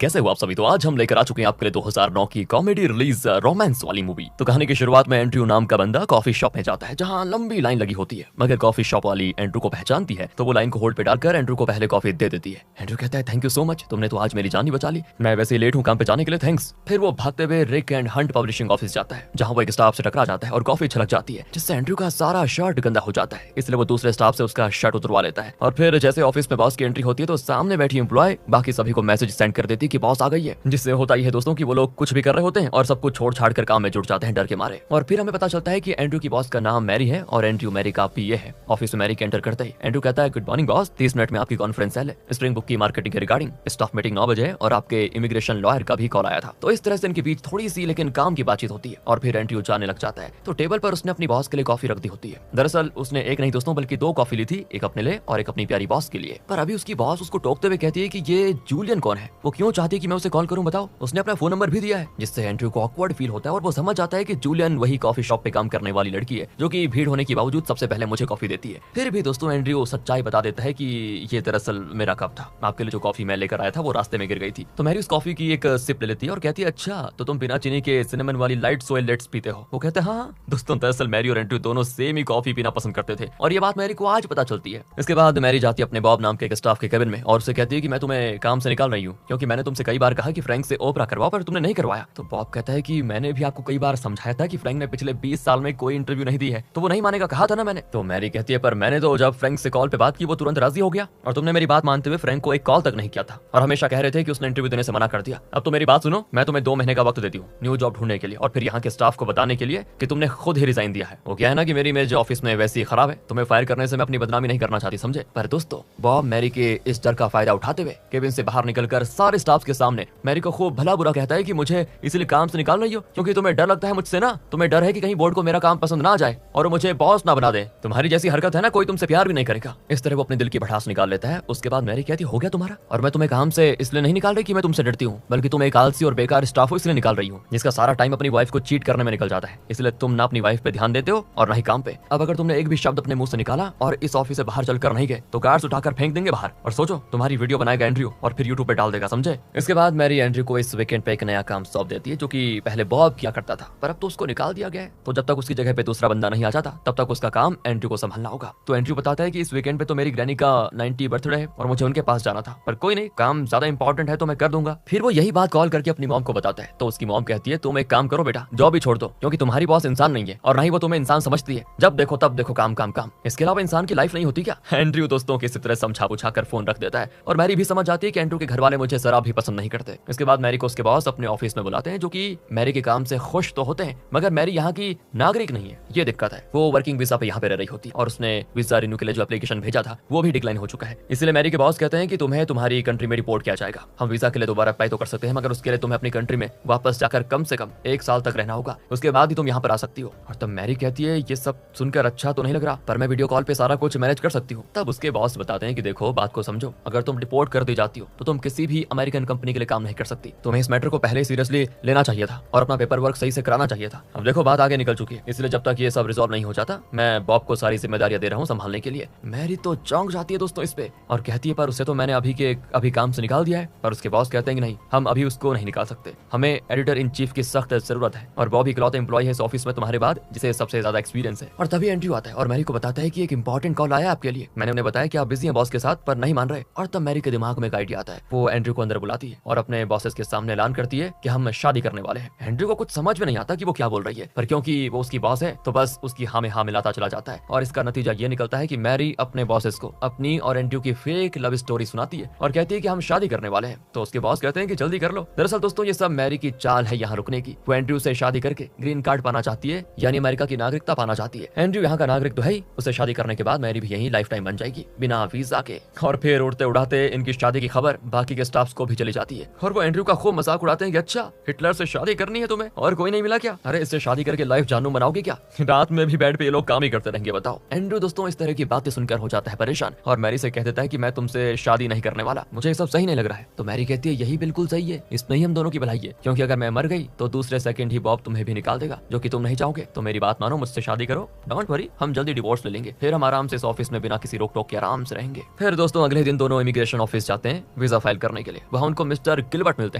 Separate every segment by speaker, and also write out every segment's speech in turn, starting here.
Speaker 1: कैसे हो आप सभी। तो आज हम लेकर आ चुके हैं आपके लिए 2009 की कॉमेडी रिलीज रोमांस वाली मूवी। तो कहानी की शुरुआत में एंड्रयू नाम का बंदा कॉफी शॉप में जाता है जहां लंबी लाइन लगी होती है, मगर कॉफी शॉप वाली एंड्रयू को पहचानती है तो वो लाइन को होल्ड पे डालकर एंड्रयू को पहले कॉफी दे देती है। एंड्रयू कहता है थैंक यू सो मच, तुमने तो आज मेरी जान ही बचा ली, मैं वैसे ही लेट हूँ काम पे जाने के लिए, थैंक्स। फिर वो भागते हुए Rick and Hunt publishing office जाता है जहाँ वो एक स्टाफ से टकरा जाता है और कॉफी छलक जाती है जिससे एंड्रयू का सारा शर्ट गंदा हो जाता है। इसलिए वो दूसरे स्टाफ से उसका शर्ट उतरवा लेता है और फिर जैसे ऑफिस में बॉस की एंट्री होती है तो सामने बैठी एम्प्लॉय बाकी सभी को मैसेज सेंड कर देती है कि बॉस आ गई है, जिससे होता ही है दोस्तों कि वो लोग कुछ भी कर रहे होते हैं और सब कुछ छोड़ छाड़ कर काम में जुट जाते हैं डर के मारे। और फिर हमें पता चलता है कि एंड्रयू की बॉस का नाम मैरी है और एंड्रयू मैरी का पीए है। ऑफिस में मैरी के एंटर करते ही एंड्रयू कहता है गुड मॉर्निंग बॉस, 30 मिनट में आपकी कॉन्फ्रेंस है, स्प्रिंग बुक की मार्केटिंग के रिगार्डिंग, स्टाफ मीटिंग 9 बजे है और आपके इमिग्रेशन लॉयर का भी कॉल आया था। तो इस तरह से इनके बीच थोड़ी सी लेकिन काम की बातचीत होती है और फिर एंड्रयू जाने लग जाता है। तो टेबल पर उसने अपनी बॉस के लिए कॉफी रख दी होती है। दरअसल उसने एक नहीं दोस्तों बल्कि 2 कॉफी ली थी, एक अपने लिए और एक अपनी प्यारी बॉस के लिए। पर अभी उसकी बॉस उसको टोकते हुए कहती है कि ये जूलियन कौन है, वो क्यों चाहती है कि मैं उसे कॉल करूं बताओ, उसने अपना फोन नंबर भी दिया है, जिससे एंड्रयू को ऑकवर्ड फील होता है और वो समझ जाता है कि जूलियन वही कॉफी शॉप पे काम करने वाली लड़की है जो कि भीड़ होने के बावजूद सबसे पहले मुझे कॉफी देती है। फिर भी दोस्तों एंड्रयू सच्चाई बता देता है कि ये दरअसल मेरा कप था, आपके लिए जो कॉफी मैं लेकर आया था वो रास्ते में गिर गई थी। तो मैरी उस कॉफी की एक सिप ले लेती है और कहती है अच्छा तो तुम बिना चीनी के सिनेमन वाली लाइट सोय लेट्स पीते हो। वो कहते हैं हाँ दोस्तों, दरअसल मैरी और एंड्रयू दोनों सेम ही कॉफी पीना पसंद करते थे और ये बात मैरी को आज पता चलती है। इसके बाद मैरी जाती है अपने बॉब नाम के एक स्टाफ के केबिन में और उसे कहती है कि मैं तुम्हें काम से निकाल रही हूँ क्योंकि मैंने तुमसे कई बार कहा कि फ्रैंक से ओपरा करवाओ पर तुमने नहीं करवाया। तो बॉब कहता है कि मैंने भी आपको कई बार समझाया था कि फ्रैंक ने पिछले 20 साल में कोई इंटरव्यू नहीं दी है तो वो नहीं मानेगा, कहा था ना मैंने। तो मैरी कहती है पर मैंने तो जब फ्रैंक से कॉल पे बात की वो तुरंत राजी हो गया और तुमने मेरी बात मानते हुए फ्रैंक को एक कॉल तक नहीं किया था और हमेशा कह रहे थे कि उसने इंटरव्यू देने से मना कर दिया। अब तो मेरी बात सुनो, मैं तुम्हें 2 महीने का वक्त देती हूँ न्यू जॉब ढूंढने के लिए और फिर यहाँ के स्टाफ को बताने के लिए कि तुमने खुद ही रिजाइन दिया है। वो क्या है ना कि मेरी इमेज ऑफिस में वैसी खराब है, तुम्हें फायर करने से मैं अपनी बदनामी नहीं करना चाहती समझे। पर दोस्तों बॉब मैरी के इस डर का फायदा उठाते हुए केबिन से बाहर निकलकर सारे स्टाफ के सामने मैरी को खूब भला बुरा कहता है कि मुझे इसलिए काम से निकाल रही हो क्योंकि तुम्हें डर लगता है मुझसे ना, तुम्हें डर है कि कहीं बोर्ड को मेरा काम पसंद ना आ जाए और मुझे बॉस ना बना दे, तुम्हारी जैसी हरकत है ना कोई तुमसे प्यार भी नहीं करेगा। इस तरह वो अपने दिल की भड़ास निकाल लेता है। उसके बाद मैरी कहती हो गया तुम्हारा, और मैं तुम्हें काम से इसलिए नहीं निकाल रही कि मैं तुमसे डरती हूँ बल्कि तुम एक आलसी और बेकार स्टाफ हो इसलिए निकाल रही हूँ जिसका सारा टाइम अपनी वाइफ को चीट करने में निकल जाता है, इसलिए तुम ना अपनी वाइफ पे ध्यान देते हो और ना ही काम पे। अब अगर तुमने एक भी शब्द अपने मुंह से निकाला और इस ऑफिस से बाहर चलकर नहीं गए तो गार्ड्स उठाकर फेंक देंगे बाहर और सोचो तुम्हारी वीडियो बनाएगा एंड्रयू और फिर यूट्यूब पे डाल देगा समझे। इसके बाद मैरी एंड्रयू को इस वीकेंड पे एक नया काम सौंप देती है जो कि पहले बॉब किया करता था पर अब तो उसको निकाल दिया गया है, तो जब तक उसकी जगह पे दूसरा बंदा नहीं आ जाता तब तक उसका काम एंड्रयू को संभालना होगा। तो एंड्रयू बताता है कि इस वीकेंड पे तो मेरी ग्रैनी का 90 बर्थडे है और मुझे उनके पास जाना था, पर कोई नहीं काम ज्यादा इंपॉर्टेंट है तो मैं कर दूंगा। फिर वो यही बात कॉल करके अपनी मॉम को बताता है तो उसकी मॉम कहती है तुम एक काम करो बेटा, जॉब ही छोड़ दो क्योंकि तुम्हारी बॉस इंसान नहीं है और ना ही वो तुम्हें इंसान समझती है, जब देखो तब देखो काम काम काम, इसके अलावा इंसान की लाइफ नहीं होती क्या। एंड्रयू दोस्तों की इसी तरह समझा बुझा कर फोन रख देता है और मैरी भी समझ जाती है कि एंड्रयू के घर वाले मुझे जरा भी पसंद नहीं करते। इसके बाद मैरी को उसके बॉस अपने ऑफिस में बुलाते हैं जो कि मैरी के काम से खुश तो होते हैं मगर मैरी यहाँ की नागरिक नहीं है, ये दिक्कत है। वो वर्किंग वीजा पे यहाँ पे रह रही होती और उसने वीजा रिन्यू के लिए जो एप्लीकेशन भेजा था वो भी डिक्लाइन हो चुका है, इसलिए मैरी के बॉस कहते हैं कि तुम्हें तुम्हारी कंट्री में रिपोर्ट किया जाएगा। हम वीजा के लिए दोबारा अप्लाई तो कर सकते हैं मगर उसके लिए तुम्हें अपनी कंट्री में वापस जाकर कम से कम 1 साल तक रहना होगा, उसके बाद ही तुम यहाँ पर आ सकती हो। और तब मैरी कहती है ये सब सुनकर अच्छा तो नहीं लग रहा पर मैं वीडियो कॉल पे सारा कुछ मैनेज कर सकती हूँ। तब उसके बॉस बताते हैं कि देखो बात को समझो, अगर तुम रिपोर्ट कर दी जाती हो तो तुम किसी भी अमेरिकन कंपनी के लिए काम नहीं कर सकती, तुम्हें इस मैटर को पहले सीरियसली लेना चाहिए था और अपना पेपर वर्क सही से कराना चाहिए था। अब देखो बात आगे निकल चुकी है, इसलिए जब तक ये सब रिजॉल्व नहीं हो जाता मैं बॉब को सारी जिम्मेदारियां दे रहा हूँ संभालने के लिए। मैरी तो चौंक जाती है दोस्तों इस पे और कहती है पर उसे तो मैंने अभी काम से निकाल दिया है। पर उसके बॉस कहते हैं कि नहीं, हम अभी उसको नहीं निकाल सकते, हमें एडिटर इन चीफ की सख्त जरूरत है और बॉब इकलौता एम्प्लॉय है इस ऑफिस में तुम्हारे बाद जिसे सबसे ज्यादा एक्सपीरियंस है। और तभी एंड्रयू आता है और मैरी को बताता है कि एक इंपॉर्टेंट कॉल आया आपके लिए, मैंने उन्हें बताया कि आप बिजी हैं बॉस के साथ पर नहीं मान रहे। और तब मैरी के दिमाग में एक आइडिया आता है, वो एंड्रयू को अंदर बुलाती है और अपने बॉसेस के सामने ऐलान करती है कि हम शादी करने वाले हैं। एंड्रयू को कुछ समझ में नहीं आता कि वो क्या बोल रही है पर क्योंकि वो उसकी बॉस है तो बस उसकी हाँ में हाँ मिलाता चला जाता है और इसका नतीजा ये निकलता है कि मैरी अपने बॉसेस को अपनी और एंड्रयू की फेक लव स्टोरी सुनाती है और कहती है कि हम शादी करने वाले हैं। तो उसके बॉस कहते हैं कि जल्दी कर लो। दरअसल दोस्तों ये सब मैरी की चाल है यहाँ रुकने की। वो एंड्रयू से शादी करके ग्रीन कार्ड पाना चाहती है यानी अमेरिका की नागरिकता पाना चाहती है। एंड्रयू यहाँ का नागरिक तो है ही, उसे शादी करने के बाद मैरी भी यही लाइफ टाइम बन जाएगी बिना वीजा के। और फिर उड़ते उड़ाते इनकी शादी की खबर बाकी के स्टाफ को भी चली जाती है और वो एंड्रयू का खूब मजाक उड़ाते हैं कि अच्छा हिटलर से शादी करनी है तुम्हें और कोई नहीं मिला क्या, अरे इससे शादी करके लाइफ जानू बनाओगे क्या, रात में भी बेड पे ये लोग काम ही करते रहेंगे बताओ। एंड्रयू दोस्तों इस तरह की बातें सुनकर हो जाता है परेशान और मैरी से कह देता है कि मैं तुमसे शादी नहीं करने वाला, मुझे ये सब सही नहीं लग रहा है। तो मैरी कहती है यही बिल्कुल सही है, इसमें ही हम दोनों की भलाई है क्योंकि अगर मैं मर गई तो दूसरे सेकंड ही बॉब तुम्हें भी निकाल देगा जो कि तुम नहीं चाहोगे। तो मेरी बात मानो, मुझसे शादी करो, डोंट वरी, हम जल्दी डिवोर्स ले लेंगे, फिर हम आराम से इस ऑफिस में बिना किसी रोक टोक के आराम से रहेंगे। फिर दोस्तों अगले दिन दोनों इमिग्रेशन ऑफिस जाते हैं वीजा फाइल करने के लिए। वहाँ उनको मिस्टर गिलबर्ट मिलते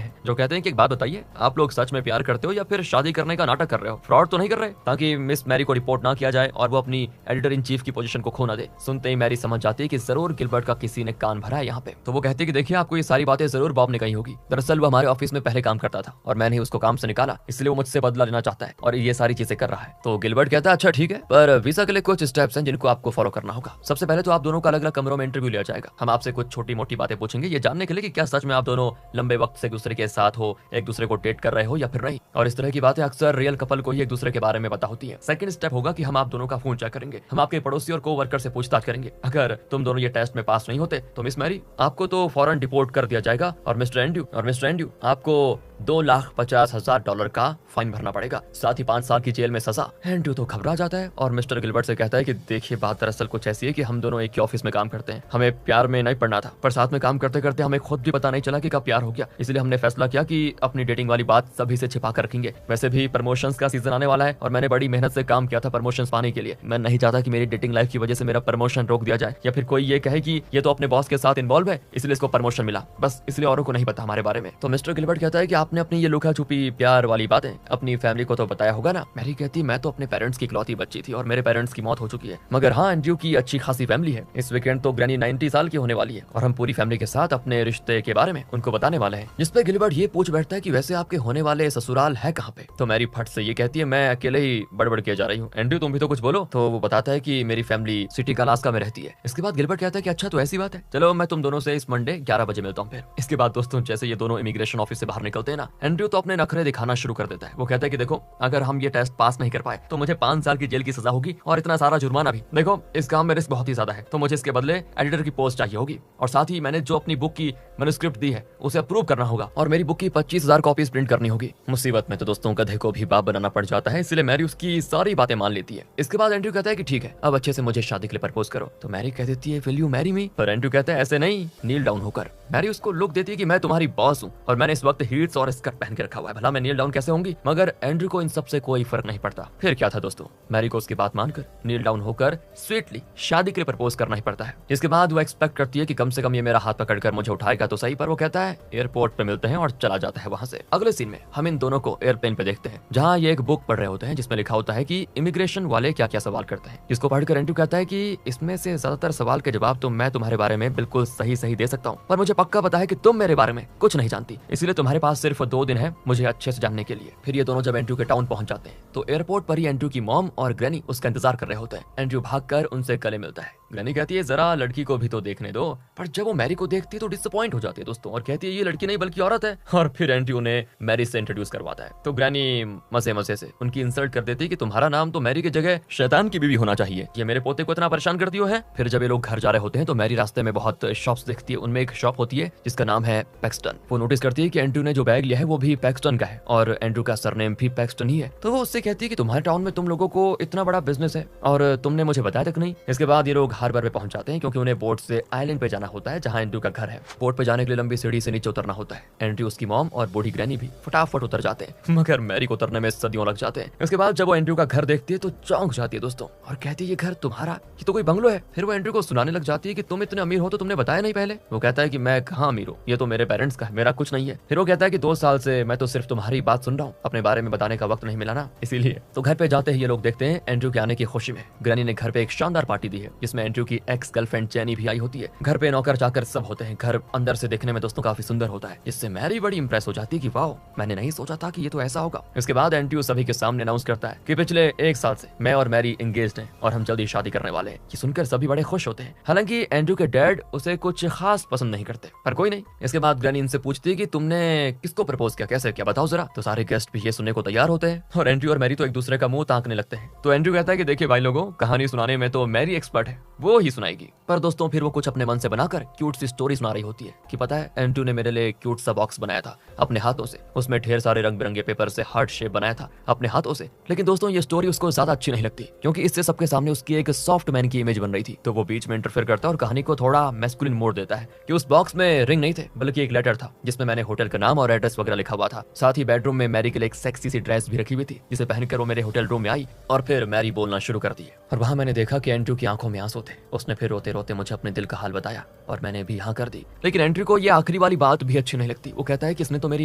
Speaker 1: हैं, जो कहते हैं कि एक बात बताइए, आप लोग सच में प्यार करते हो या फिर शादी करने का नाटक कर रहे हो? फ्रॉड तो नहीं कर रहे, ताकि मिस मैरी को रिपोर्ट ना किया जाए और वो अपनी एडिटर इन चीफ की पोजीशन को खो ना दे। सुनते ही मैरी समझ जाती है कि जरूर गिलबर्ट का किसी ने कान भरा है यहाँ पे। तो वो कहती है कि देखिए, आपको ये सारी बातें जरूर बॉब ने कही होगी। दरअसल वो हमारे ऑफिस में पहले काम करता था और मैंने उसको काम से निकाला, इसलिए वो मुझसे बदला लेना चाहता है और ये सारी चीजें कर रहा है। तो गिलबर्ट कहता है अच्छा ठीक है, पर वीजा के लिए कुछ स्टेप्स हैं जिनको आपको फॉलो करना होगा। सबसे पहले तो आप दोनों का अलग अलग कमरों में इंटरव्यू लिया जाएगा। हम आपसे कुछ छोटी मोटी बातें पूछेंगे ये जानने के लिए कि क्या सच में आप दोनों लंबे वक्त से एक दूसरे के साथ हो, एक दूसरे को डेट कर रहे हो या फिर नहीं। और इस तरह की बातें अक्सर रियल कपल को ही एक दूसरे के बारे में पता होती है। सेकंड स्टेप होगा कि हम आप दोनों का फोन चेक करेंगे। हम आपके पड़ोसी और कोवर्कर से पूछताछ करेंगे। अगर तुम दोनों ये टेस्ट में पास नहीं होते तो मिस मैरी आपको तो फौरन डिपोर्ट कर दिया जाएगा और मिस्टर एंड्रयू आपको $2,50,000 का फाइन भरना पड़ेगा, साथ ही 5 साल की जेल में सजा। एंड्रयू तो घबरा जाता है और मिस्टर गिलबर्ट से कहता है कि देखिए, बात दरअसल कुछ ऐसी है कि हम दोनों एक ही ऑफिस में काम करते हैं। हमें प्यार में नहीं पड़ना था, पर साथ में काम करते करते हमें खुद भी पता नहीं चला कि कब प्यार हो गया। इसलिए हमने फैसला किया कि अपनी डेटिंग वाली बात सभी से छिपा कर रखेंगे। वैसे भी प्रमोशंस का सीजन आने वाला है और मैंने बड़ी मेहनत से काम किया था प्रमोशंस पाने के लिए। मैं नहीं चाहता कि मेरी डेटिंग लाइफ की वजह से मेरा प्रमोशन रोक दिया जाए या फिर कोई ये कहे कि ये तो अपने बॉस के साथ इन्वॉल्व है इसलिए इसको प्रमोशन मिला, बस इसलिए औरों को नहीं पता हमारे बारे में। तो मिस्टर गिलबर्ट कहता है कि आपने अपनी ये लुका छुपी प्यार वाली बातें अपनी फैमिली को तो बताया होगा ना। मैरी कहती है मैं तो अपने पेरेंट्स की इकलौती बच्ची थी और मेरे पेरेंट्स की मौत हो चुकी है, मगर हाँ, एंड्रयू की अच्छी खासी फैमिली है। इस वीकेंड तो ग्रैनी 90 साल की होने वाली है और हम पूरी फैमिली के साथ अपने रिश्ते के बारे में उनको बताने वाले हैं। जिसपे गिलबर्ट ये पूछ बैठता है कि वैसे आपके होने वाले ससुराल है कहाँ पे। तो मैरी फट से ये कहती है मैं अकेले ही बड़बड़ किए जा रही हूँ, एंड्रयू तुम भी तो कुछ बोलो। तो वो बताता है कि मेरी फैमिली सिटी अलास्का में रहती है। इसके बाद गिलबर्ट कहता है कि अच्छा तो ऐसी बात है, चलो मैं तुम दोनों से इस मंडे 11 बजे मिलता हूँ। फिर इसके बाद दोस्तों जैसे ये दोनों इमिग्रेशन ऑफिस से बाहर निकलते हैं ना, एंड्रयू तो अपने नखरे दिखाना शुरू कर देता है। वो कहता है कि देखो, अगर हम ये टेस्ट पास नहीं कर पाए तो मुझे 5 साल की जेल की सजा होगी और इतना सारा जुर्माना भी। देखो, इस काम में रिस्क बहुत ही ज्यादा है, तो मुझे इसके बदले एडिटर की पोस्ट चाहिए होगी और साथ ही मैंने जो अपनी बुक की मैन्युस्क्रिप्ट दी है उसे अप्रूव करना होगा और मेरी बुक की 25,000 कॉपीज प्रिंट करनी होगी। मुसीबत में तो दोस्तों गधे को भी बाप बनाना पड़ जाता है, इसलिए मैरी उसकी सारी बातें मान लेती है। इसके बाद एंड्रयू कहता है कि ठीक है, अब अच्छे से मुझे शादी के लिए प्रपोज करो। तो मैरी कह देती है विल यू मैरी मी, पर एंड्रयू कहता है ऐसे नहीं, नील डाउन होकर। मैरी उसको लुक देती है कि मैं तुम्हारी बॉस हूँ और मैंने इस वक्त हीट्स और स्कर्ट पहन के रखा हुआ है, भला मैं नील डाउन कैसे होंगी। मगर एंड्रयू को इन सब से कोई फर्क नहीं पड़ता। फिर क्या था दोस्तों, मैरी को उसकी बात मानकर नील डाउन होकर स्वीटली शादी के लिए प्रपोज करना ही पड़ता है। इसके बाद वो एक्सपेक्ट करती है कि कम से कम ये मेरा हाथ पकड़कर मुझे उठाएगा तो सही, पर वो कहता है एयरपोर्ट पे मिलते हैं और चला जाता है वहां से। अगले सीन में हम इन दोनों को एयरप्लेन पे देखते हैं, जहाँ ये एक बुक पढ़ रहे होते हैं जिसमें लिखा होता है कि इमिग्रेशन वाले क्या क्या सवाल करते हैं। जिसको पढ़कर एंड्रयू कहता है कि इसमें से ज्यादातर सवाल के जवाब तो मैं तुम्हारे बारे में बिल्कुल सही सही दे सकता हूँ, पर मुझे पक्का पता है कि तुम मेरे बारे में कुछ नहीं जानती, इसलिए तुम्हारे पास सिर्फ 2 दिन है मुझे अच्छे से जानने के लिए। फिर ये दोनों जब एंड्रयू के टाउन पहुंच जाते हैं तो एयरपोर्ट पर ही एंड्रयू की मॉम और ग्रैनी उसका इंतजार कर रहे होते हैं। एंड्रयू भागकर उनसे गले मिलता है। ग्रैनी कहती है जरा लड़की को भी तो देखने दो, पर जब वो मैरी को देखती है तो डिसअपॉइंट हो जाती है दोस्तों और कहती है ये लड़की नहीं बल्कि औरत है। और फिर एंड्रयू ने मैरी से इंट्रोड्यूस करवाता है। तो ग्रैनी मजे मजे से उनकी इंसल्ट कर देती है कि तुम्हारा नाम तो मैरी की जगह शैतान की बीवी होना चाहिए, ये मेरे पोते को इतना परेशान करती हो है। फिर जब ये लोग घर जा रहे होते हैं तो मैरी रास्ते में बहुत शॉप्स देखती है। उनमें एक शॉप होती है जिसका नाम है पैक्सटन। वो नोटिस करती है कि एंड्रयू ने जो बैग लिया है वो भी पैक्सटन का है और एंड्रयू का सरनेम भी पैक्सटन ही है। तो वो उससे कहती है कि तुम्हारे टाउन में तुम लोगों को इतना बड़ा बिजनेस है और तुमने मुझे बताया तक नहीं। इसके बाद ये लोग हार्बर पे पहुंच जाते हैं क्योंकि उन्हें बोट से आइलैंड पे जाना होता है जहां एंड्रयू का घर है। बोट पे जाने के लिए लंबी सीढ़ी से नीचे उतरना होता है। एंड्रयू, उसकी मॉम और बूढ़ी ग्रैनी भी फटाफट उतर जाते हैं, मगर मैरी को उतरने में सदियों लग जाते हैं। इसके बाद जब वो एंड्रयू का घर देखती है तो चौंक जाती है दोस्तों और कहती है ये घर तुम्हारा, ये तो कोई बंगलो है। फिर वो एंड्रयू को सुनाने लग जाती है कि तुम इतने अमीर हो तो तुमने बताया नहीं पहले। वो कहता है कि मैं कहाँ अमीर हूँ, ये तो मेरे पेरेंट्स का है, मेरा कुछ नहीं है। फिर वो कहता है कि 2 साल से मैं तो सिर्फ तुम्हारी बात सुन रहा हूँ, अपने बारे में बताने का वक्त नहीं मिला ना, इसीलिए। तो घर पे जाते ही ये लोग देखते हैं एंड्रयू के आने की खुशी में ग्रैनी ने घर पे एक शानदार पार्टी दी है जिसमें एंड्रयू की एक्स गर्लफ्रेंड जेनी भी आई होती है। घर पे नौकर चाकर सब होते हैं। घर अंदर से देखने में दोस्तों काफी सुंदर होता है, जिससे मैरी बड़ी इंप्रेस हो जाती है कि वाओ, मैंने नहीं सोचा था कि ये तो ऐसा होगा। इसके बाद एंड्रयू सभी के सामने अनाउंस करता है कि पिछले 1 साल से मैं और मैरी एंगेज्ड हैं और हम जल्दी शादी करने वाले हैं। ये सुनकर सभी बड़े खुश होते हैं। हालांकि एंड्रयू के डैड उसे कुछ खास पसंद नहीं करते, पर कोई नहीं। इसके बाद ग्रैनी इनसे पूछती है कि तुमने किसको प्रपोज किया, कैसे, क्या बताओ जरा। तो सारे गेस्ट भी ये सुनने को तैयार होते हैं और एंड्रयू और मैरी तो एक दूसरे का मुंह ताकने लगते हैं। तो एंड्रयू कहता है कि देखिए भाई लोगों, कहानी सुनाने में तो मैरी एक्सपर्ट है, वो ही सुनाएगी। पर दोस्तों फिर वो कुछ अपने मन से बनाकर क्यूट सी स्टोरी सुना रही होती है कि पता है एंड्रयू ने मेरे लिए क्यूट सा बॉक्स बनाया था अपने हाथों से, उसमें ढेर सारे रंग बिरंगे पेपर से हार्ट शेप बनाया था अपने हाथों से। लेकिन दोस्तों ये स्टोरी उसको ज्यादा अच्छी नहीं लगती क्योंकि इससे सबके सामने उसकी एक सॉफ्ट मैन की इमेज बन रही थी। तो वो बीच में इंटरफेयर करता है और कहानी को थोड़ा मैस्कुलिन मोड़ देता है कि उस बॉक्स में रिंग नहीं थे बल्कि एक लेटर था जिसमें मैंने होटल का नाम और एड्रेस वगैरह लिखा हुआ था। साथ ही बेडरूम में मैरी के लिए एक सेक्सी सी ड्रेस भी रखी हुई थी जिसे पहनकर वो मेरे होटल रूम में आई और फिर मैरी बोलना शुरू कर दी। और वहां मैंने देखा कि एंड्रयू की आंखों में आंसू थे। उसने फिर रोते रोते मुझे अपने दिल का हाल बताया और मैंने भी हाँ कर दी। लेकिन एंड्रयू को ये आखिरी वाली बात भी अच्छी नहीं लगती। वो कहता है कि इसने तो मेरी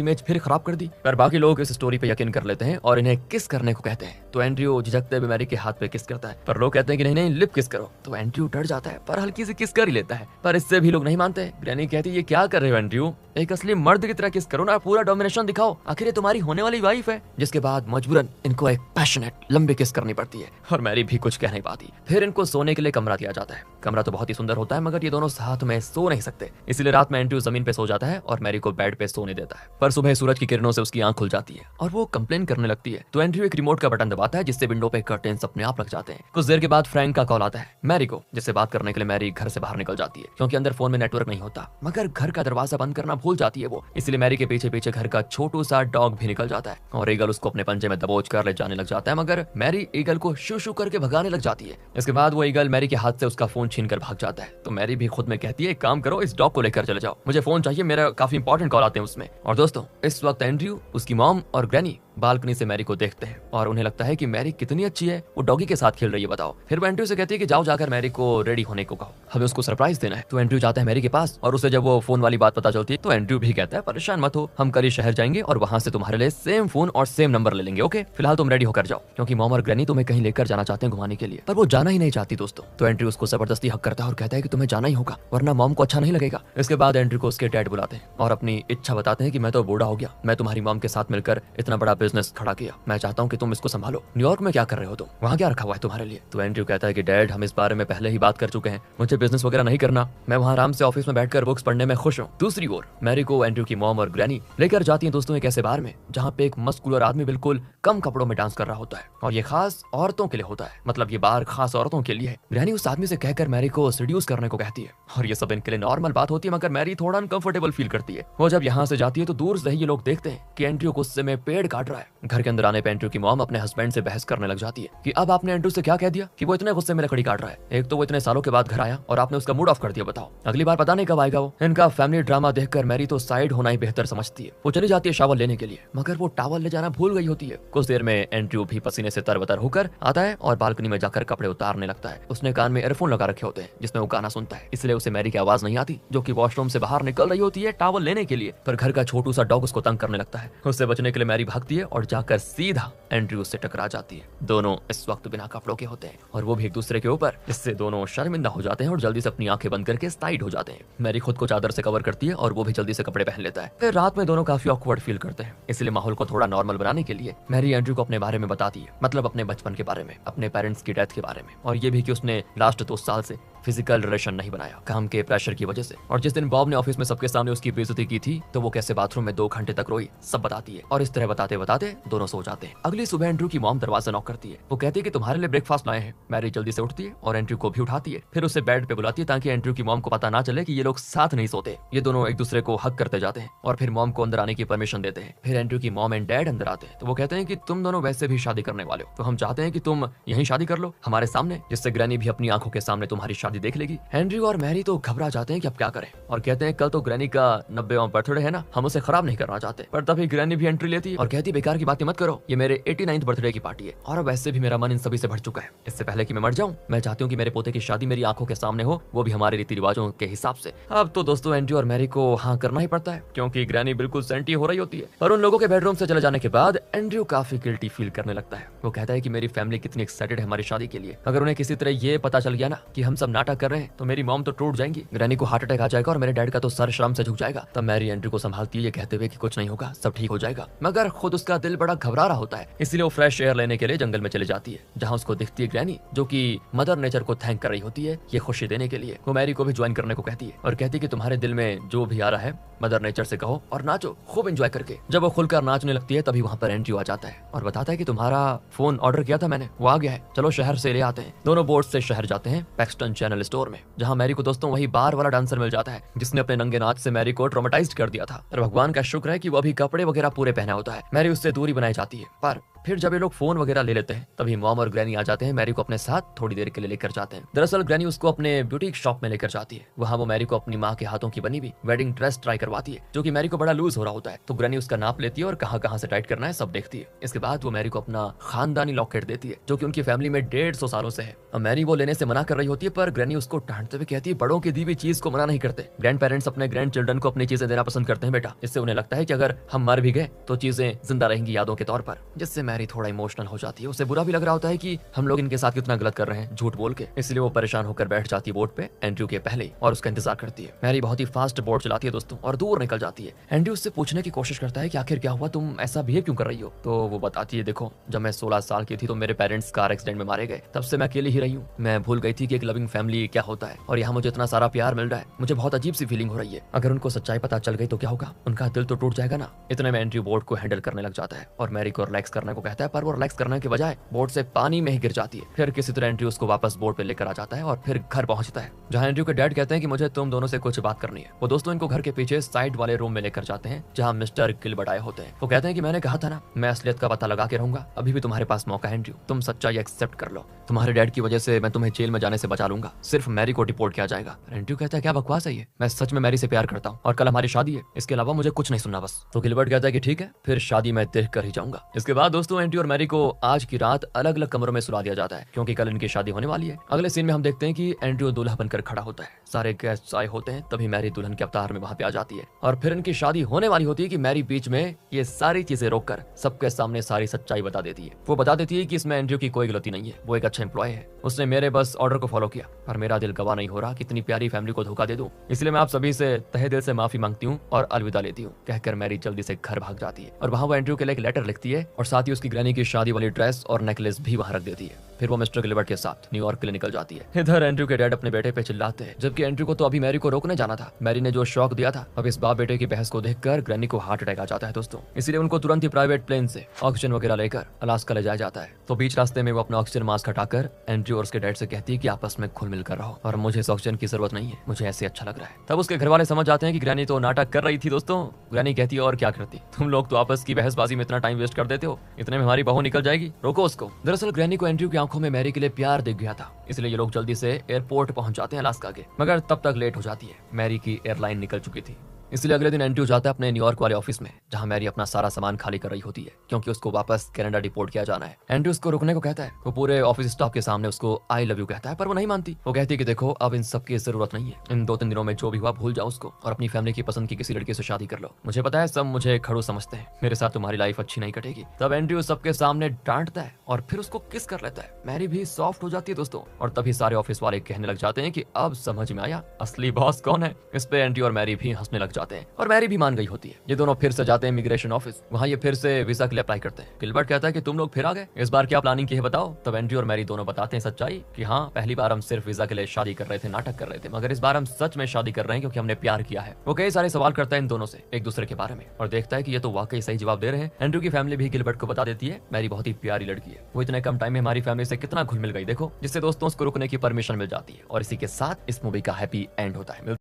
Speaker 1: इमेज फिर खराब कर दी। पर बाकी लोग इस स्टोरी पे यकीन कर लेते हैं और इन्हें किस करने को कहते हैं। तो एंड्रयू झिझकते हुए मैरी के हाथ पे किस करता है, पर लोग कहते हैं कि नहीं नहीं लिप किस करो। तो एंड्रयू डर जाता है पर हल्की सी किस कर ही लेता है, पर इससे भी लोग नहीं मानते। ग्रैनी कहती है ये क्या कर रहे हो एंड्रयू, एक असली मर्द की तरह किस करो ना, पूरा डोमिनेशन दिखाओ, आखिर ये तुम्हारी होने वाली वाइफ है। जिसके बाद मजबूरन इनको एक पैशनेट लंबी किस करनी पड़ती है और मैरी भी कुछ कह नहीं पाती। फिर इनको सोने के लिए कमरा दिया जाता है। कमरा तो बहुत ही सुंदर होता है मगर ये दोनों साथ में सो नहीं सकते, इसलिए रात में एंड्रयू जमीन पे सो जाता है और मैरी को बेड पे सोने देता है। पर सुबह सूरज की किरणों से उसकी आंख खुल जाती है और वो कंप्लेन करने लगती है। तो एंड्रयू एक रिमोट का बटन दबाता है जिससे विंडो पे कर्टेन्स अपने आप लग जाते हैं। कुछ देर के बाद फ्रैंक का कॉल आता है मैरी को, जिससे बात करने के लिए मैरी घर से बाहर निकल जाती है क्योंकि अंदर फोन में नेटवर्क नहीं होता। मगर घर का दरवाजा बंद करना भूल जाती है वो, इसलिए मैरी के पीछे पीछे घर का छोटू सा डॉग भी निकल जाता है और ईगल उसको अपने पंजे में दबोच कर ले जाने लग जाता है। मगर मैरी ईगल को शू शू करके भगाने लग जाती है। इसके बाद वो ईगल मैरी के हाथ से उसका फोन छीन कर भाग जाता है। तो मैरी भी खुद में कहती है एक काम करो, इस डॉग को लेकर चले जाओ, मुझे फोन चाहिए, मेरा काफी इंपॉर्टेंट कॉल आते हैं उसमें। और दोस्तों इस वक्त एंड्रयू, उसकी मॉम और ग्रैनी बालकनी से मैरी को देखते हैं और उन्हें लगता है कि मैरी कितनी अच्छी है, वो डॉगी के साथ खेल रही है बताओ। फिर वो एंड्रयू से कहती है कि जाओ जाकर मैरी को रेडी होने को कहो, हमें उसको सरप्राइज देना है। तो एंड्रयू जाता है मैरी के पास और उसे जब वो फोन वाली बात पता चलती है तो एंड्रयू भी कहता है परेशान मत हो, हम कल ही शहर जाएंगे और वहां से तुम्हारे लिए सेम फोन और सेम नंबर ले लेंगे, ओके। फिलहाल तुम रेडी होकर जाओ क्योंकि मॉम और ग्रैनी तुम्हें कहीं लेकर जाना चाहते हैं घुमाने के लिए। पर वो जाना ही नहीं चाहती दोस्तों। तो एंड्रयू उसको जबरदस्ती हक करता है और कहता है कि तुम्हें जाना ही होगा वरना मॉम को अच्छा नहीं लगेगा। इसके बाद एंड्रयू को उसके डैड बुलाते हैं और अपनी इच्छा बताते हैं कि मैं तो बूढ़ा हो गया, मैं तुम्हारी मॉम के साथ मिलकर इतना बड़ा बिजनेस खड़ा किया, मैं चाहता हूँ कि तुम इसको संभालो। न्यूयॉर्क में क्या कर रहे हो तुम, वहाँ क्या रखा हुआ है तुम्हारे लिए। तो एंड्रयू कहता है कि डैड हम इस बारे में पहले ही बात कर चुके हैं, मुझे बिजनेस वगैरह नहीं करना, मैं वहाँ आराम से ऑफिस में बैठकर बुक्स पढ़ने में खुश हूँ। दूसरी ओर मैरी को एंड्रयू की मॉम और ग्रैनी लेकर जाती है दोस्तों एक ऐसे बार में जहाँ पे एक मस्कुलर आदमी बिल्कुल कम कपड़ों में डांस कर रहा होता है और ये खास औरतों के लिए होता है, मतलब ये बार खास औरतों के लिए है। ग्रैनी उस आदमी से कहकर मैरी को सीड्यूस करने को कहती है और ये सब इनके लिए नॉर्मल बात होती है मगर मैरी थोड़ा अनकंफर्टेबल फील करती है। वो जब यहाँ से जाती है तो दूर से ही ये लोग देखते हैं कि एंड्रयू गुस्से में पेड़ काट रहा है। घर के अंदर आने पे एंड्रयू की मॉम अपने हस्बैंड से बहस करने लग जाती है कि अब आपने एंड्रयू से क्या कह दिया कि वो इतने गुस्से में लकड़ी काट रहा है, एक तो वो इतने सालों के बाद घर आया और आपने उसका मूड ऑफ कर दिया, बताओ अगली बार पता नहीं कब आएगा वो। इनका फैमिली ड्रामा देखकर मैरी तो साइड होना ही बेहतर समझती है। वो चली जाती है शावर लेने के लिए मगर वो टॉवल ले जाना भूल गई होती है। कुछ देर में एंड्रयू भी पसीने से तरबतर होकर आता है और बालकनी में जाकर कपड़े उतारने लगता है। उसने कान में ईयरफोन लगा रखे होते हैं जिसमें वो गाना सुनता है, इसलिए उसे मैरी की आवाज नहीं आती जो कि वॉशरूम से बाहर निकल रही होती है टॉवल लेने के लिए। पर घर का छोटू सा डॉग उसको तंग करने लगता है। उससे बचने के लिए मैरी भागती है और जाकर सीधा एंड्रयू से टकरा जाती है। दोनों इस वक्त बिना कपड़ों के होते हैं और वो भी एक दूसरे के ऊपर, इससे दोनों शर्मिंदा हो जाते हैं और जल्दी से अपनी आंखें बंद करके साइड हो जाते हैं। मैरी खुद को चादर से कवर करती है और वो भी जल्दी से कपड़े पहन लेता है। फिर रात में दोनों काफी ऑकवर्ड फील करते हैं, इसलिए माहौल को थोड़ा नॉर्मल बनाने के लिए मैरी एंड्रयू को अपने बारे में बताती है, मतलब अपने बचपन के बारे में, अपने पेरेंट्स की डेथ के बारे में और ये भी कि उसने लास्ट 2 साल से फिजिकल रिलेशन नहीं बनाया काम के प्रेशर की वजह से। और जिस दिन बॉब ने ऑफिस में सबके सामने उसकी बेइज्जती की थी तो वो कैसे बाथरूम में 2 घंटे तक रोई, सब बताती है। और इस तरह बताते बताते दोनों सो जाते हैं। अगली सुबह एंड्रयू की मॉम दरवाजा नॉक करती है। वो कहती है कि तुम्हारे लिए ब्रेकफास्ट लाए हैं। मैरी जल्दी से उठती है और एंड्रयू को भी उठाती है, फिर उसे बेड पे बुलाती है ताकि एंड्रयू की मॉम को पता ना चले कि ये लोग साथ नहीं सोते। ये दोनों एक दूसरे को हक करते जाते हैं और फिर मॉम को अंदर आने की परमिशन देते हैं। फिर एंड्रयू की मॉम एंड डैड अंदर आते हैं तो वो कहते हैं कि तुम दोनों वैसे भी शादी करने वाले हो तो हम चाहते हैं कि तुम यहीं शादी कर लो हमारे सामने, जिससे ग्रैनी भी अपनी आंखों के सामने तुम्हारी शादी देख लेगी। एंड्रयू और मैरी तो घबरा जाते हैं कि अब क्या करें और कहते हैं कल तो ग्रैनी का 90वां बर्थडे है ना, हम उसे खराब नहीं करना चाहते। पर तभी ग्रैनी भी एंट्री लेती है और कहती बेकार की बातें मत करो, ये मेरे 89th बर्थडे की पार्टी है और अब वैसे भी मेरा मन इन सभी से भर चुका है। इससे पहले कि मैं मर जाऊं मैं चाहती हूँ कि मेरे पोते की शादी मेरी आंखों के सामने हो, वो भी हमारे रीति रिवाजों के हिसाब से। अब तो दोस्तों एंड्रयू और मैरी को हाँ करना ही पड़ता है क्योंकि ग्रैनी बिल्कुल सेंटी हो रही होती है। और उन लोगों के बेडरूम से चले जाने के बाद एंड्रयू काफी गिल्टी फील करने लगता है। वो कहता है कि मेरी फैमिली कितनी एक्साइटेड है हमारी शादी के लिए, अगर उन्हें किसी तरह ये पता चल गया ना कि हम सब नाटक कर रहे हैं तो मेरी मॉम तो टूट जाएंगी, ग्रैनी को हार्ट अटैक आ जाएगा और मेरे डैड का तो सर शर्म से झुक जाएगा। तब मैरी एंड्रयू को संभालती है ये कहते हुए कि कुछ नहीं होगा, सब ठीक हो जाएगा। मगर खुद उसका दिल बड़ा घबरा रहा होता है, इसलिए वो फ्रेश एयर लेने के लिए जंगल में चली जाती है जहाँ उसको दिखती है ग्रैनी जो कि मदर नेचर को थैंक कर रही होती है ये खुशी देने के लिए। वो मैरी को भी ज्वाइन करने को कहती है और कहती है कि तुम्हारे दिल में जो भी आ रहा है मदर नेचर से कहो और नाचो खूब एंजॉय करके। जब वो खुलकर नाचने लगती है तभी वहाँ पर एंड्रयू आ जाता है और बताता है कि तुम्हारा फोन ऑर्डर किया था मैंने, वो आ गया है, चलो शहर से ले आते हैं। दोनों बोट से शहर जाते हैं पैक्सटन चैनल स्टोर में, जहाँ मैरी को दोस्तों वही बार वाला डांसर मिल जाता है जिसने अपने नंगे नाच से मैरी को ट्रॉमेटाइज्ड कर दिया था। और भगवान का शुक्र है कि वो अभी कपड़े वगैरह पूरे पहना होता है। मैरी उससे दूरी बनाई जाती है पर फिर जब ये लोग फोन वगैरह ले लेते हैं तभी मॉम और ग्रैनी आ जाते हैं, मैरी को अपने साथ थोड़ी देर के लिए लेकर जाते हैं। दरअसल ग्रैनी उसको अपने ब्यूटीक शॉप में लेकर जाती है। वहाँ वो मैरी को अपनी माँ के हाथों की बनी हुई वेडिंग ड्रेस ट्राई करवाती है, जो कि मैरी को बड़ा लूज हो रहा होता है। तो ग्रैनी उसका नाप लेती है और कहाँ से टाइट करना है सब देखती है। इसके बाद वो मैरी को अपना खानदानी लॉकेट देती है, जो कि उनकी फैमिली में 150 सालों से है। अब मैरी वो लेने से मना कर रही होती है, पर ग्रैनी उसको डांटते हुए कहती है बड़ों की दी हुई चीज को मना नहीं करते। ग्रैंड पेरेंट्स अपने ग्रैंड चिल्ड्रन को अपनी चीजें देना पसंद करते हैं बेटा। इससे उन्हें लगता है कि अगर हम मर भी गए तो चीजें जिंदा रहेंगी यादों के तौर पर। जिससे मैरी थोड़ा इमोशनल हो जाती है। उसे बुरा भी लग रहा होता है कि हम लोग इनके साथ कितना गलत कर रहे हैं झूठ बोल के। इसलिए वो परेशान होकर बैठ जाती है बोट पे एंड्रयू के पहले ही और उसका इंतजार करती है। मैरी बहुत ही फास्ट बोट चलाती है दोस्तों और दूर निकल जाती है। एंड्रयू उससे पूछने की कोशिश करता है कि आखिर क्या हुआ, तुम ऐसा बिहेव क्यों कर रही हो। तो वो बताती है देखो, जब मैं 16 साल की थी तो मेरे पेरेंट्स कार एक्सीडेंट में मारे गए। तब से मैं अकेली ही रही हूँ। मैं भूल गई थी कि एक लविंग फैमिली क्या होता है और यहाँ मुझे इतना सारा प्यार मिल रहा है। मुझे बहुत अजीब सी फीलिंग हो रही है। अगर उनको सच्चाई पता चल गई तो क्या होगा, उनका दिल तो टूट जाएगा ना। इतने में एंड्रयू बोट को हैंडल करने लग जाता है और मैरी को रिलैक्स करने को कहता है, पर वो रिलैक्स करने के बजाय बोट से पानी में ही गिर जाती है। फिर किसी तरह एंड्रयू उसको वापस बोट पे लेकर आ जाता है और फिर घर पहुंचता है, जहाँ एंड्रयू के डैड कहते हैं कि मुझे तुम दोनों से कुछ बात करनी है। वो दोस्तों इनको घर के पीछे साइड वाले रूम में लेकर जाते हैं, जहाँ मिस्टर गिलबर्ट आए होते हैं। वो कहते हैं कि मैंने कहा था ना, मैं असलियत का पता लगा के रहूंगा। अभी भी तुम्हारे पास मौका है एंड्रयू, तुम सच्चाई एक्सेप्ट कर लो। तुम्हारे डैड की वजह से मैं तुम्हें जेल में जाने से बचा लूंगा, सिर्फ मैरी को डिपोर्ट किया जाएगा। एंड्रयू कहता है क्या बकवास है ये, मैं सच में मैरी से प्यार करता हूँ और कल हमारी शादी है, इसके अलावा मुझे कुछ नहीं सुनना बस। तो गिलबर्ट कहता है कि ठीक है, फिर शादी मैं देख कर ही जाऊंगा। इसके बाद दोस्तों एंड्रयू और मैरी को आज की रात अलग अलग कमरों में सुला दिया जाता है, क्योंकि कल इनकी शादी होने वाली है। अगले सीन में हम देखते हैं कि एंड्रयू दूल्हा बनकर खड़ा होता है, सारे गेस्ट आए होते हैं, तभी मैरी दुल्हन के अवतार में वहां पे आ जाती है और फिर इनकी शादी होने वाली होती है कि मैरी बीच में ये सारी चीजें रोककर सबके सामने सारी सच्चाई बता देती है। वो बता देती है कि इसमें एंड्रयू की कोई गलती नहीं है, वो एक अच्छा एम्प्लॉय है, उसने मेरे बस ऑर्डर को फॉलो किया। पर मेरा दिल गवाह नहीं हो रहा कि इतनी प्यारी फैमिली को धोखा दे दूं, इसलिए मैं आप सभी से तहे दिल से माफी मांगती हूँ और अलविदा लेती हूँ, कहकर मैरी जल्दी से घर भाग जाती है। और वहां वो एंड्रयू के लिए एक लेटर लिखती है और साथ ही उसकी ग्रैनी की शादी वाली ड्रेस और नेकलेस भी वहां रख देती है। फिर वो मिस्टर गिलबर्ट के साथ न्यूयॉर्क के लिए निकल जाती है। इधर एंड्रयू के डैड अपने बेटे पे चिल्लाते हैं, जबकि एंड्रयू को तो अभी मैरी को रोकने जाना था। मैरी ने जो शौक दिया था, अब इस बाप बेटे की बहस को देखकर ग्रैनी को हार्ट अटैक आ जाता है दोस्तों। इसलिए उनको तुरंत ही प्राइवेट प्लेन से ऑक्सीजन वगैरह लेकर अलास्का ले जाया जाता है। तो बीच रास्ते में वो अपना ऑक्सीजन मास्क हटाकर एंड्रयू और उसके डैड से कहती है कि आपस में घुल मिल कर रहो और मुझे इस ऑक्सीजन की जरूरत नहीं है, मुझे ऐसे अच्छा लग रहा है। तब उसके घर वाले समझ जाते हैं कि ग्रैनी तो नाटक कर रही थी दोस्तों। ग्रैनी कहती है और क्या करती, तुम लोग तो आपस की बहसबाजी में इतना टाइम वेस्ट कर देते हो, इतने में हमारी बहू निकल जाएगी, रोको उसको। दरअसल ग्रैनी को एंड्रयू की आंखों में मैरी के लिए प्यार दिख गया था, इसलिए ये लोग जल्दी से एयरपोर्ट पहुंच जाते हैं अलास्का के, मगर तब तक लेट हो जाती है। मैरी की एयरलाइन निकल चुकी थी। इसलिए अगले दिन एंड्रयू जाता है अपने न्यूयॉर्क वाले ऑफिस में, जहां मैरी अपना सारा सामान खाली कर रही होती है, क्योंकि उसको वापस कनाडा डिपोर्ट किया जाना है। एंड्रयू उसको रुकने को कहता है, वो पूरे ऑफिस स्टाफ के सामने उसको आई लव यू कहता है, पर वो नहीं मानती। वो कहती है कि देखो अब इन सब की जरूरत नहीं है, इन 2-3 दिनों में जो भी हुआ भूल जाओ उसको और अपनी फैमिली की पसंद की किसी लड़के से शादी कर लो। मुझे पता है सब मुझे खड़ू समझते हैं, मेरे साथ तुम्हारी लाइफ अच्छी नहीं कटेगी। तब एंड्रयू सबके सामने डांटता है और फिर उसको किस कर लेता है। मैरी भी सॉफ्ट हो जाती है दोस्तों, और तभी सारे ऑफिस वाले कहने लग जाते हैं कि अब समझ में आया असली बॉस कौन है। इस पे एंड्रयू और मैरी भी हंसने लग जाते हैं और मैरी भी मान गई होती है। ये दोनों फिर से जाते हैं इमिग्रेशन ऑफिस, वहाँ ये फिर से वीजा के लिए अप्लाई करते हैं। गिलबर्ट कहता है कि तुम लोग फिर आ गए, इस बार क्या प्लानिंग की है बताओ। तब एंड्रयू और मैरी दोनों बताते हैं सच्चाई कि हाँ, पहली बार हम सिर्फ वीजा के लिए शादी कर रहे थे, नाटक कर रहे थे, मगर इस बार हम सच में शादी कर रहे हैं क्योंकि हमने प्यार किया है। वो कई सारे सवाल करता है इन दोनों से एक दूसरे के बारे में और देखता है कि ये तो वाकई सही जवाब दे रहे हैं। एंड्रयू की फैमिली भी गिलबर्ट को बता देती है मैरी बहुत ही प्यारी लड़की है, वो इतने कम टाइम में हमारी फैमिली से कितना घुल मिल गई देखो, जिससे दोस्तों उसको रुकने की परमिशन मिल जाती है। और इसी के साथ इस मूवी का हैप्पी एंड होता है।